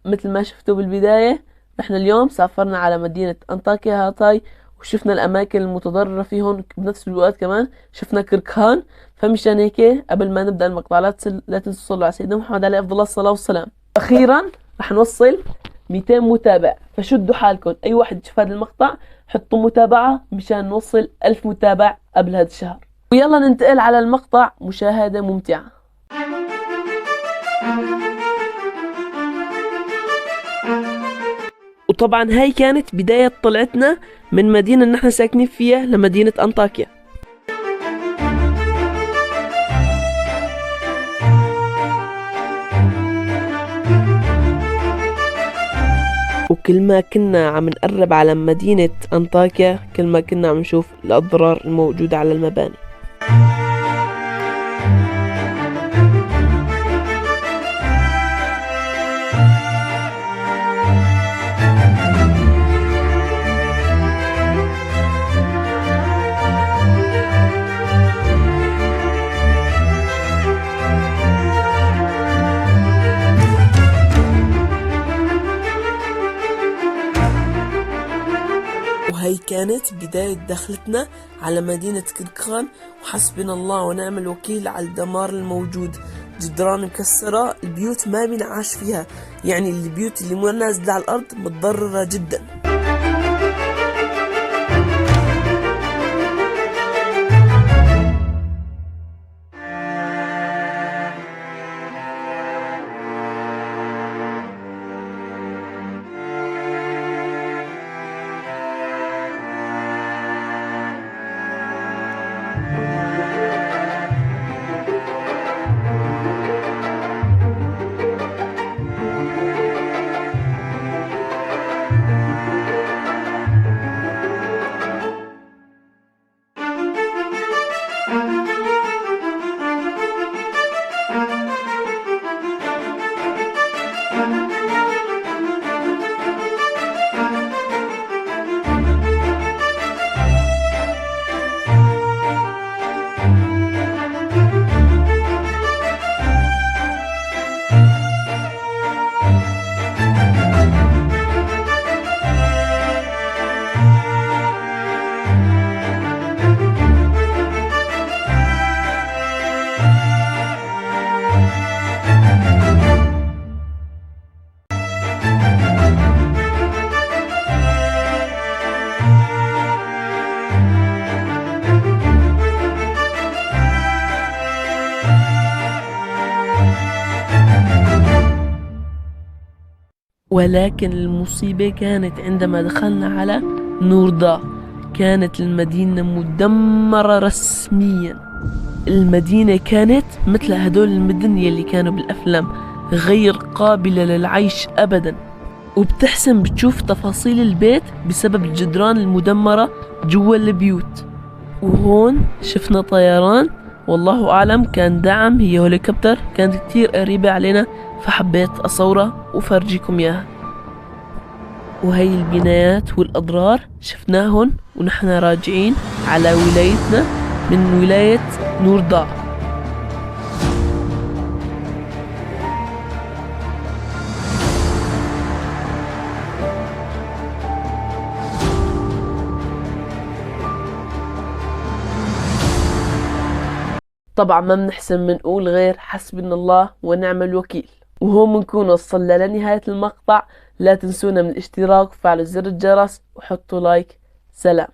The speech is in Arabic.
مثل ما شفتوا بالبداية، نحن اليوم سافرنا على مدينة أنطاكيا هاتاي، وشفنا الأماكن المتضررة فيهم، بنفس الوقت كمان شفنا كركهان. فمشان هيك قبل ما نبدأ المقطع لا تنسوا تصلوا على سيدنا محمد عليه أفضل الصلاة والسلام. أخيرا رح نوصل 200 متابع، فشدوا حالكم. أي واحد يشوف هذا المقطع حطوا متابعة مشان نوصل 1000 متابع قبل هذا الشهر. ويلا ننتقل على المقطع، مشاهدة ممتعة. وطبعا هاي كانت بداية طلعتنا من مدينة نحن ساكنين فيها لمدينة أنطاكيا. وكل ما كنا عم نقرب على مدينة أنطاكيا كل ما كنا عم نشوف الأضرار الموجودة على المباني. وهي كانت بداية دخلتنا على مدينة كركان، وحسبنا الله ونعم الوكيل على الدمار الموجود. جدران مكسرة، البيوت ما بينعاش فيها، يعني البيوت اللي مو نازلة على الأرض متضررة جدا. ولكن المصيبة كانت عندما دخلنا على نورداء. كانت المدينة مدمرة رسميا. المدينة كانت مثل هدول المدن يلي كانوا بالأفلام، غير قابلة للعيش أبدا، وبتحسن بتشوف تفاصيل البيت بسبب الجدران المدمرة جوا البيوت. وهون شفنا طيران، والله أعلم كان دعم، هي هليكوبتر، كانت كتير قريبة علينا فحبيت أصورها وفرجيكم إياها. وهي البنايات والأضرار شفناهن ونحن راجعين على ولايتنا من ولاية نورداء. طبعا ما بنحسن منقول غير حسبنا الله ونعم الوكيل. وهون بنكون وصلنا لنهاية المقطع. لا تنسونا من الاشتراك وفعل زر الجرس وحطوا لايك. سلام.